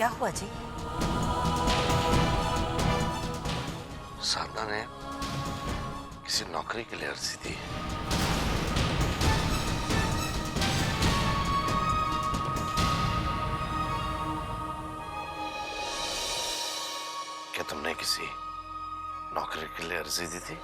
क्या हुआ जी? साधना ने किसी नौकरी के लिए अर्जी दी। क्या तुमने किसी नौकरी के लिए अर्जी दी थी?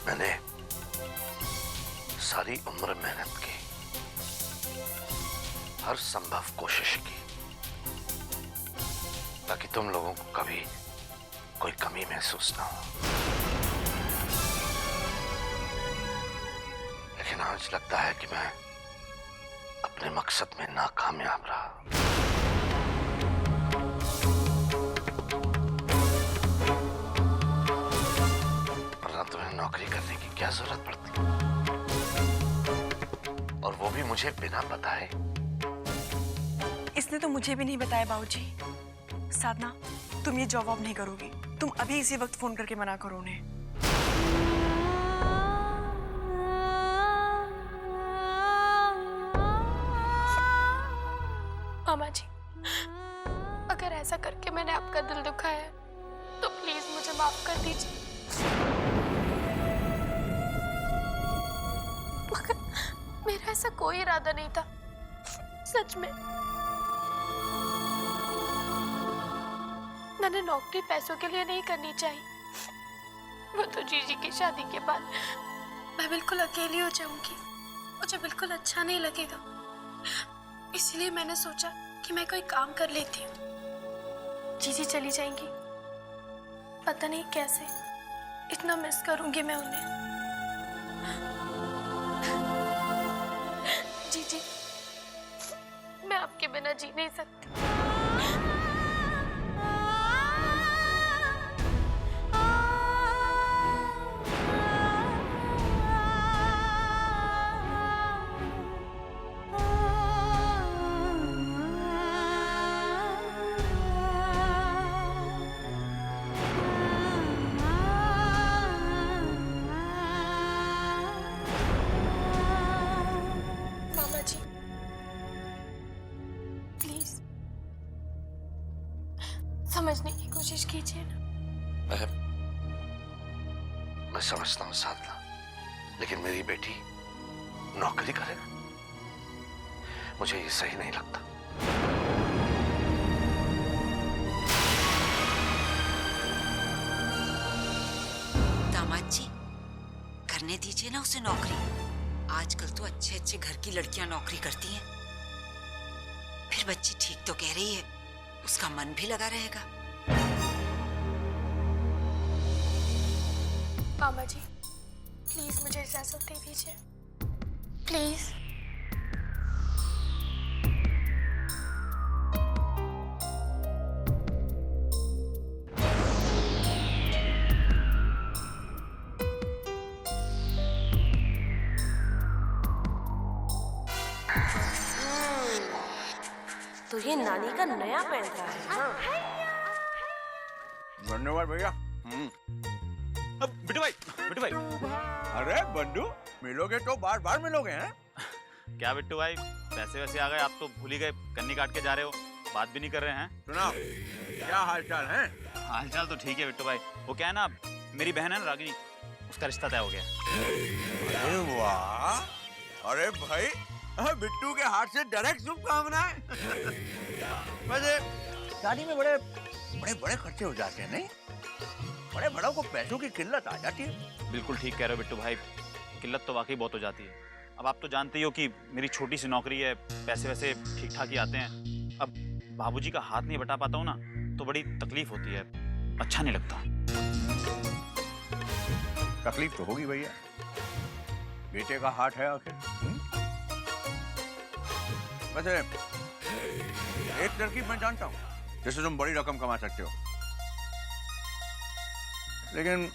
मैंने सारी उम्र मेहनत की, हर संभव कोशिश की ताकि तुम लोगों को कभी कोई कमी महसूस ना हो, लेकिन आज लगता है कि मैं अपने मकसद में नाकामयाब रहा। वरना तुम्हें नौकरी करने की क्या जरूरत पड़ती, और वो भी मुझे बिना बताए। इसने तो मुझे भी नहीं बताया बाबूजी। साधना, तुम ये जॉब नहीं करोगी। तुम अभी इसी वक्त फोन करके मना करो उन्हें। मामा जी, अगर ऐसा करके मैंने आपका दिल दुखाया है तो प्लीज मुझे माफ कर दीजिए। मगर मेरा ऐसा कोई इरादा नहीं था, सच में। मैंने नौकरी पैसों के लिए नहीं करनी चाहिए। वो तो जीजी की शादी के बाद मैं बिल्कुल अकेली हो जाऊंगी, मुझे बिल्कुल अच्छा नहीं लगेगा। इसलिए मैंने सोचा कि मैं कोई काम कर लेती हूँ। जीजी चली जाएंगी, पता नहीं कैसे, इतना मिस करूंगी मैं उन्हें। जीजी, मैं आपके बिना जी नहीं सकती। मामा जी, प्लीज समझने की कोशिश कीजिए ना। मैं समझता हूँ साधना, लेकिन मेरी बेटी नौकरी करे, मुझे ये सही नहीं लगता। दामाद जी, करने दीजिए ना उसे नौकरी। आजकल तो अच्छे अच्छे घर की लड़कियां नौकरी करती हैं। फिर बच्ची ठीक तो कह रही है, उसका मन भी लगा रहेगा। मामा जी, प्लीज मुझे इजाजत दे दीजिए, प्लीज। तो ये नानी का नया पैंतरा है ना? धन्यवाद भैया। अब बिट्टू भाई। अरे बंधु, मिलोगे तो बार बार मिलोगे हैं? क्या बिट्टू भाई, पैसे वैसे आ गए, आप तो भूल ही गए, कन्नी काट के जा रहे हो, बात भी नहीं कर रहे हैं। सुनाओ, क्या हालचाल है? हालचाल तो ठीक है बिट्टू भाई। वो क्या है ना, मेरी बहन है ना रागिनी, उसका रिश्ता तय हो गया। अरे वाह! अरे भाई, बिट्टू के हाथ से डायरेक्ट शुभकामनाएं। वैसे शादी में बड़े बड़े खर्चे हो जाते हैं, नहीं? बड़े बड़ों को पैसों की किल्लत आ जाती है। बिल्कुल ठीक कह रहे हो बिट्टू भाई, किल्लत तो वाकई बहुत हो जाती है। अब आप तो जानते ही हो कि मेरी छोटी सी नौकरी है, पैसे वैसे ठीक ठाक ही आते हैं। अब बाबूजी का हाथ नहीं बटा पाता हूँ ना, तो बड़ी तकलीफ होती है, अच्छा नहीं लगता। तकलीफ तो होगी भैया, बेटे का हाथ है आखिर। वैसे एक तरकीब मैं जानता हूँ जिससे तुम बड़ी रकम कमा सकते हो, लेकिन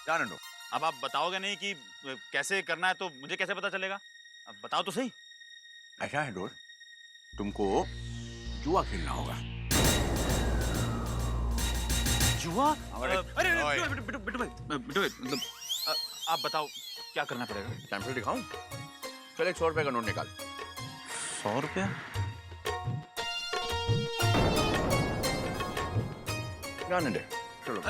जाने दो, अब आप बताओगे नहीं कि कैसे करना है तो मुझे कैसे पता चलेगा? अब बताओ तो सही। ऐसा है दोस्त, तुमको जुआ खेलना होगा। जुआ? अरे, अरे ओए। बिट्टू भाई मतलब आप बताओ क्या करना पड़ेगा? सैंपल दिखाऊं? चल 100 रुपए का नोट निकाल। 100 रुपया? जाने दे, चलो।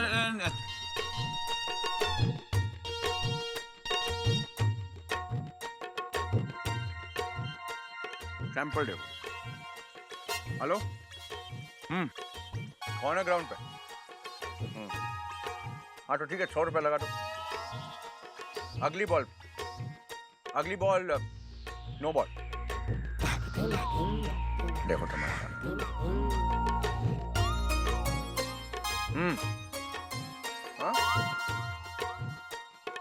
सैंपल देखो। हेलो? कौन है ग्राउंड पे? हाँ तो ठीक है, 100 रुपए लगा दो। अगली बॉल नो बॉल। देखो तुम्हारा हाँ?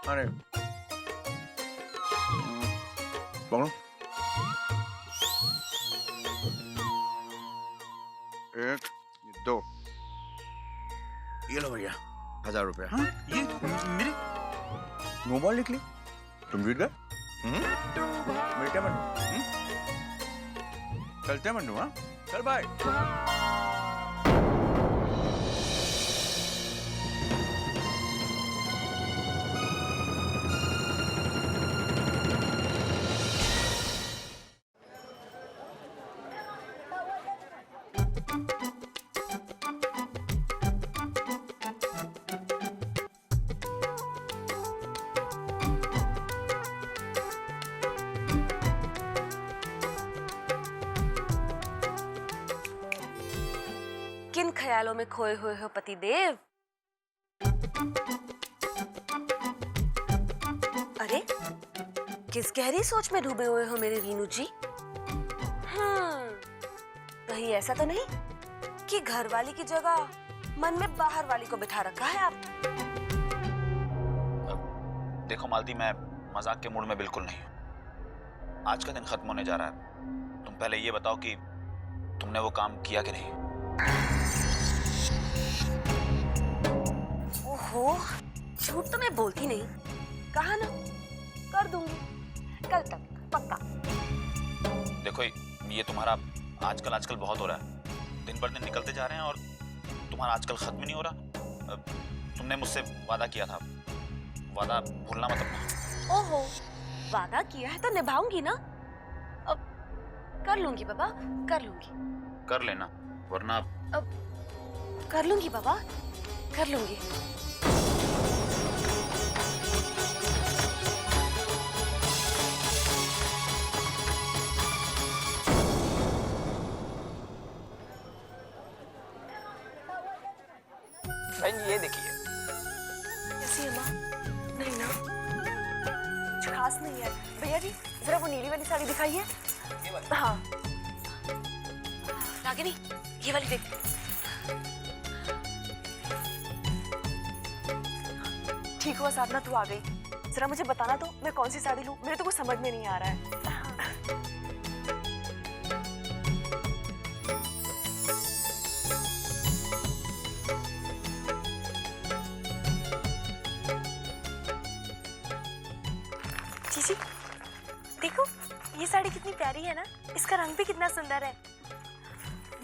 अरे पकड़ो। 1 2 ये लो भैया 1000 रुपया। हाँ, ये मेरे नो बॉल लिख ली, तुम जीत गए। मिलते हैं मन्नू। चलते हैं मन्नू। हाँ चल बाय। किन ख्यालों में खोए हुए हो पतिदेव? अरे किस गहरी सोच में डूबे हुए हो मेरे रीनू जी? कहीं ऐसा तो नहीं कि घरवाली की जगह मन में बाहर वाली को बिठा रखा है आप? देखो मालती, मैं मजाक के मूड में बिल्कुल नहीं हूँ। आज का दिन खत्म होने जा रहा है। तुम पहले ये बताओ कि तुमने वो काम किया कि नहीं? ओहो, झूठ तो मैं बोलती नहीं, कहा ना कर दूंगी कल तक पक्का। देखो ये तुम्हारा आजकल बहुत हो रहा है। दिन पर दिन निकलते जा रहे हैं और तुम्हारा आजकल खत्म नहीं हो रहा। तुमने मुझसे वादा किया था, वादा भूलना मत अपना। ओहो, वादा किया है तो निभाऊंगी ना। अब कर लूंगी बाबा, कर लूंगी। कर लेना, वरना अब कर लूंगी बाबा, कर लूंगी। ये देखिए। कैसी है माँ? नहीं ना, कुछ खास नहीं है। भैया जी जरा वो नीली वाली साड़ी दिखाइए। हाँ रागिनी, ये वाली देख। ठीक हुआ साधना तू आ गई। जरा मुझे बताना तो मैं कौन सी साड़ी लूं, मेरे तो कुछ समझ में नहीं आ रहा है। जीजी देखो, ये साड़ी कितनी प्यारी है ना, इसका रंग भी कितना सुंदर है।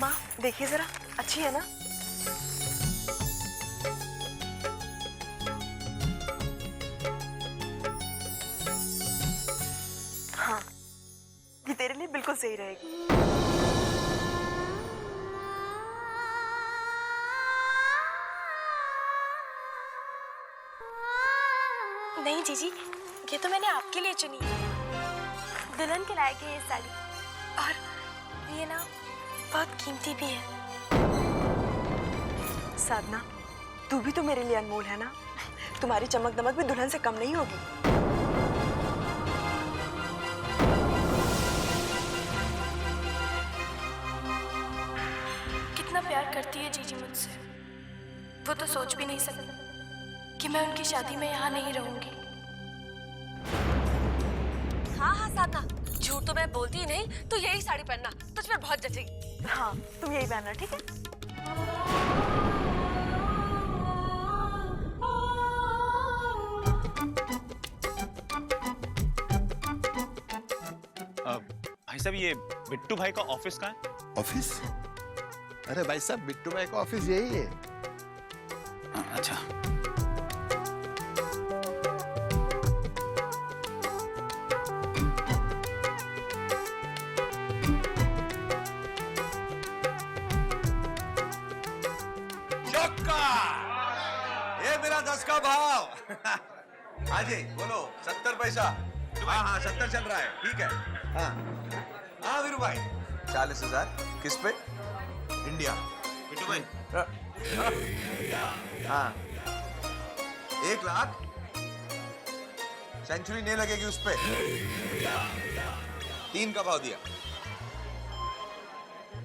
माँ देखिए जरा, अच्छी है ना? हाँ, ये तेरे लिए बिल्कुल सही रहेगी। नहीं जीजी, ये तो मैंने आपके लिए चुनी है। दुल्हन के लायक है ये साड़ी, और ये ना बहुत कीमती भी है। साधना, तू भी तो मेरे लिए अनमोल है ना। तुम्हारी चमक दमक भी दुल्हन से कम नहीं होगी। कितना प्यार करती है जीजी मुझसे, वो तो सोच भी नहीं सकती कि मैं उनकी शादी में यहाँ नहीं रहूंगी। हाँ हाँ साधना, झूठ तो मैं बोलती ही नहीं, तो यही साड़ी पहनना तुझ पर बहुत जचेगी। हाँ तुम यही पहनना, ठीक है? भाई साहब ये बिट्टू भाई का ऑफिस कहाँ है? ऑफिस? अरे भाई साहब, बिट्टू भाई का ऑफिस यही है। अच्छा। चौका, ये मेरा 10 का भाव। हाँ जी बोलो, 70 पैसा। हाँ हाँ 70 चल रहा है, ठीक है। हाँ हाँ वीरू भाई, 40,000 किस पे? इंडिया। बिट्टू भाई हाँ 1 लाख सेंचुरी नहीं लगेगी उस पे। 3 का भाव दिया,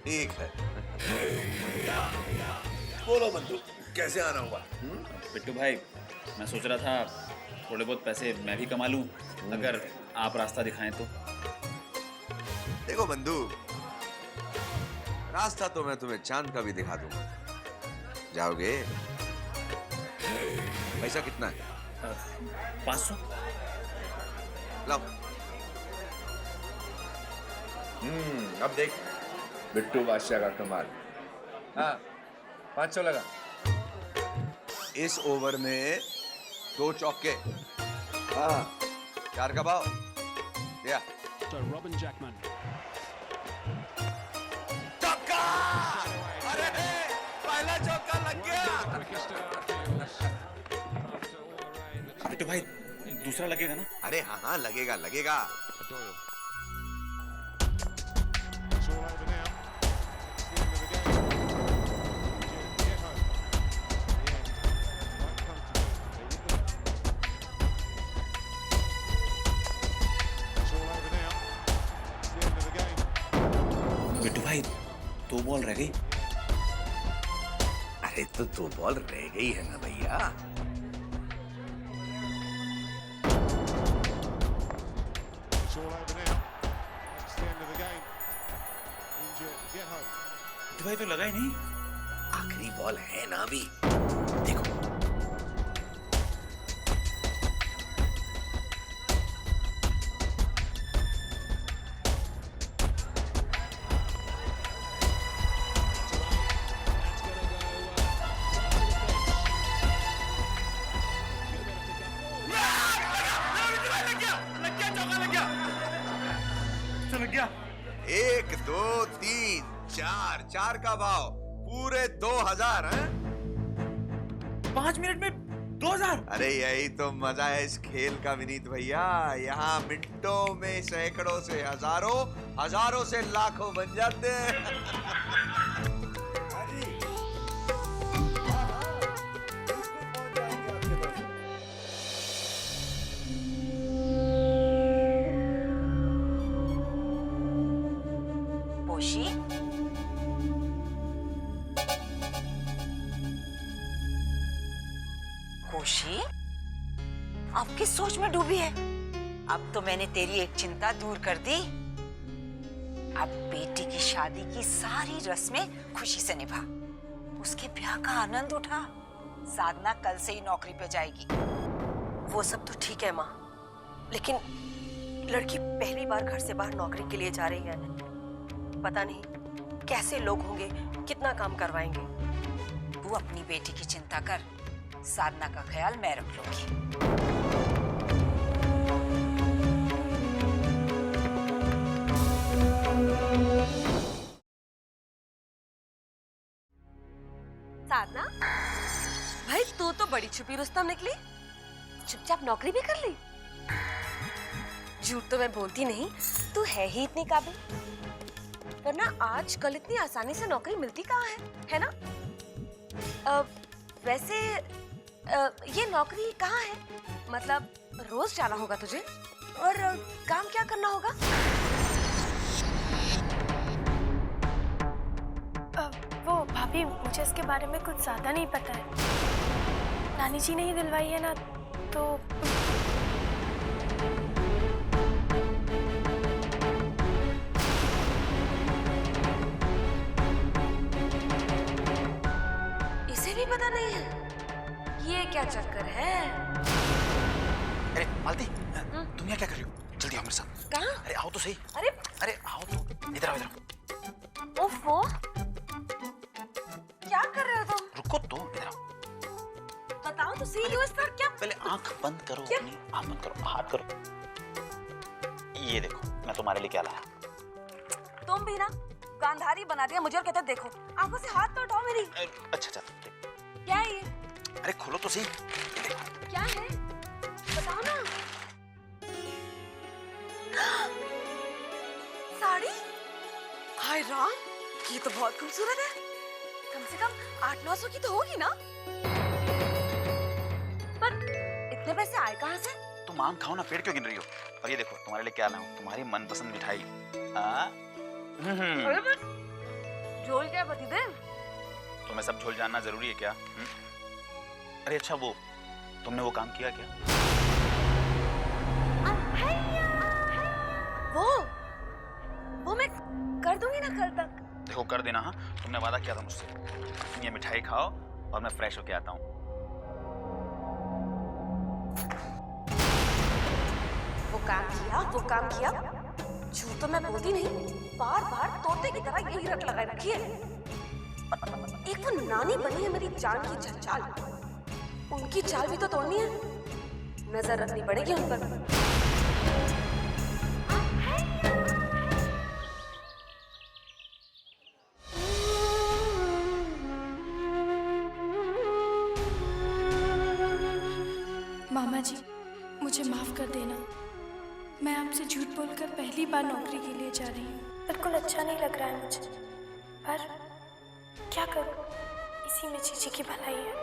ठीक है। बोलो बंधु, कैसे आना हुआ? बिट्टू भाई, मैं सोच रहा था थोड़े बहुत पैसे मैं भी कमा लूं, अगर आप रास्ता दिखाएं तो। देखो बंधु, रास्ता तो मैं तुम्हें चांद का भी दिखा दूंगा। जाओगे? पैसा कितना है? 500। लाओ। अब देख बिट्टू बादशाह का कमाल। हाँ 500 लगा। इस ओवर में 2 चौके। हाँ 4 का भाव दिया। Robin Jackman. चौका! अरे पहला चौका लग गया। बिट्टू भाई, दूसरा लगेगा ना? अरे हाँ हाँ लगेगा लगेगा। It's all over now. The end of the game. Get home. The end. Quite comfortable. It's all over now. The end of the game. Bittu भाई, 2 बॉल रह गई। अरे तो 2 बॉल रह गई है ना भैया। It's all over now. It's the end of the game. India, get home. Bittu भाई तो लगा ही नहीं। आखिरी बॉल है ना अभी, देखो। लग गया। 1 2 3 4, 4 का भाव, पूरे 2000 हैं? 5 मिनट में 2000। अरे यही तो मजा है इस खेल का विनीत भैया। यहाँ मिनटों में सैकड़ों से हजारों, हजारों से लाखों बन जाते हैं। पोशी, कोशी, अब किस सोच में डूबी है? अब तो मैंने तेरी एक चिंता दूर कर दी। अब बेटी की शादी की सारी रस्में खुशी से निभा, उसके ब्याह का आनंद उठा। साधना कल से ही नौकरी पे जाएगी। वो सब तो ठीक है माँ, लेकिन लड़की पहली बार घर से बाहर नौकरी के लिए जा रही है। पता नहीं कैसे लोग होंगे, कितना काम करवाएंगे। तू अपनी बेटी की चिंता कर, साधना का ख्याल मैं रख लूंगी। साधना, भाई तू तो बड़ी छुपी रुस्तम निकली। चुपचाप नौकरी भी कर ली। झूठ तो मैं बोलती नहीं, तू है ही इतनी काबिल। वरना आजकल इतनी आसानी से नौकरी मिलती कहाँ है ना? वैसे ये नौकरी कहाँ है? मतलब रोज जाना होगा तुझे, और काम क्या करना होगा? वो भाभी, मुझे इसके बारे में कुछ ज्यादा नहीं पता है। नानी जी ने ही दिलवाई है ना, तो इसे भी पता नहीं है? ये क्या चक्कर है? अरे मालती, तुम यहाँ क्या कर रही हो? जल्दी आओ मेरे साथ। कहाँ? अरे आओ तो सही। अरे अरे आओ तो, इधर आओ इधर आओ। ओफो, क्या कर रहे हो तुम? रुको तो, इधर आओ। बताओ तो सही, इस पर क्या? पहले आंख बंद करो क्या? अपनी, आंख बंद करो, हाथ करो। ये देखो मैं तुम्हारे लिए क्या लाया। तुम भी ना गांधारी बना दिया मुझे और कहते देखो। आंखों से हाथ तो उठाओ मेरी। अच्छा क्या है ये? अरे खोलो तो सही। ये देखो। क्या है? बताओ ना। साड़ी? हाय राम, ये तो बहुत खूबसूरत है। कम से कम 800-900 की तो होगी ना? पर इतने पैसे आए कहाँ से? तुम आम खाओ ना, पेड़ क्यों गिन रही हो? और ये देखो तुम्हारे लिए क्या लाऊं, तुम्हारी मनपसंद मिठाई। अरे बस झोल क्या बती दे? तुम्हें सब झोल जानना जरूरी है क्या? अरे अच्छा वो तुमने वो काम किया क्या? वो मैं कर दूंगी ना कल तक। देखो कर देना। हाँ तुमने वादा किया था मुझसे। ये मिठाई खाओ और मैं फ्रेश होके आता हूँ। वो काम किया। झूठ तो मैं बोलती नहीं, बार बार तोते की तरह यही रट लगाए रखी है। एक वो नानी बनी है मेरी जान की चाल, उनकी चाल भी तो तोड़नी है। नजर रखनी पड़ेगी उन पर। मामा जी मुझे माफ कर देना, मैं आपसे झूठ बोलकर पहली बार नौकरी के लिए जा रही हूँ। बिल्कुल अच्छा नहीं लग रहा है मुझे, पर क्या करूँ, इसी में चीची की भलाई है।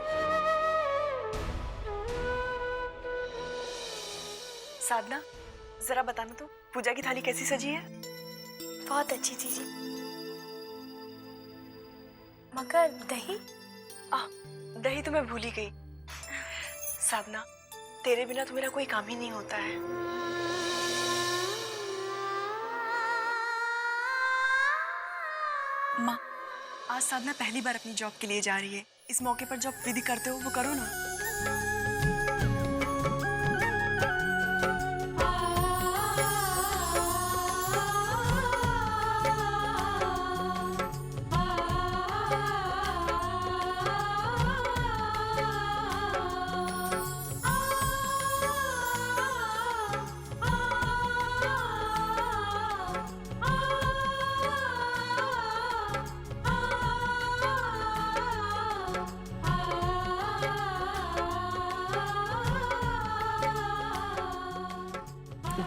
साधना, जरा बताना तो पूजा की थाली कैसी सजी है? बहुत अच्छी चीजी, मगर दही? दही तो मैं भूल ही गई। साधना, तेरे बिना तो मेरा कोई काम ही नहीं होता है। माँ, आज साधना पहली बार अपनी जॉब के लिए जा रही है। इस मौके पर जो विधि करते हो वो करो ना।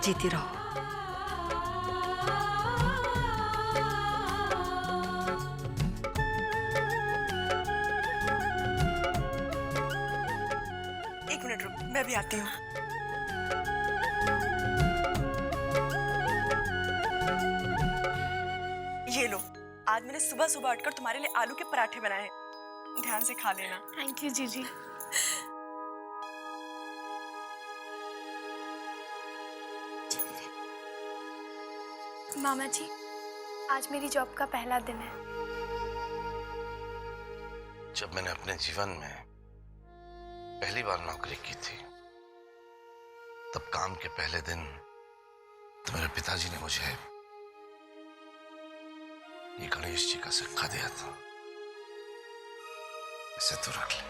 जीती रहो। एक मिनट रुक, मैं भी आती हूँ। ये लो, आज मैंने सुबह सुबह उठकर तुम्हारे लिए आलू के पराठे बनाए। ध्यान से खा लेना। थैंक यू जीजी। मामा जी, आज मेरी जॉब का पहला दिन है। जब मैंने अपने जीवन में पहली बार नौकरी की थी, तब काम के पहले दिन तो मेरे पिताजी ने मुझे ये गणेश जी का सिक्का दिया था। इसे तू रख ले।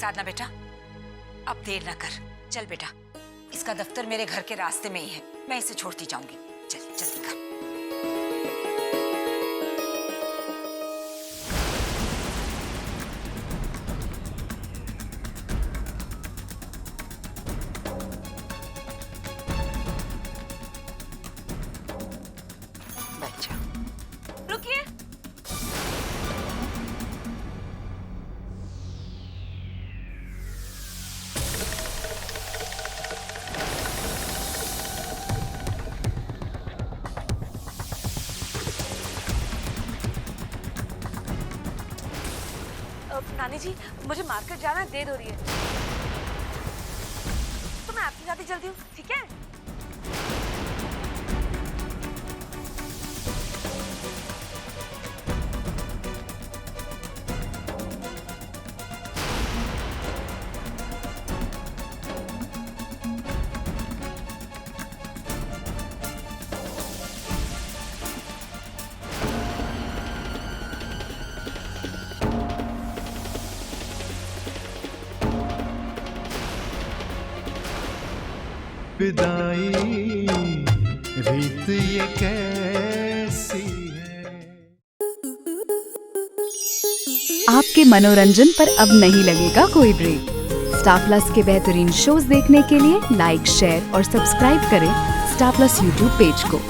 साधना बेटा, अब देर न कर, चल बेटा। इसका दफ्तर मेरे घर के रास्ते में ही है, मैं इसे छोड़ती जाऊंगी। चल जल्दी कर। बच्चा रुकिए। नानी जी, मुझे मार्केट जाना है, देर हो रही है, तो मैं आपके साथ ही चलती हूँ, ठीक है? विदाई रीत ये कैसी है। आपके मनोरंजन पर अब नहीं लगेगा कोई ब्रेक। स्टार प्लस के बेहतरीन शोज देखने के लिए लाइक, शेयर और सब्सक्राइब करें स्टार प्लस यूट्यूब पेज को।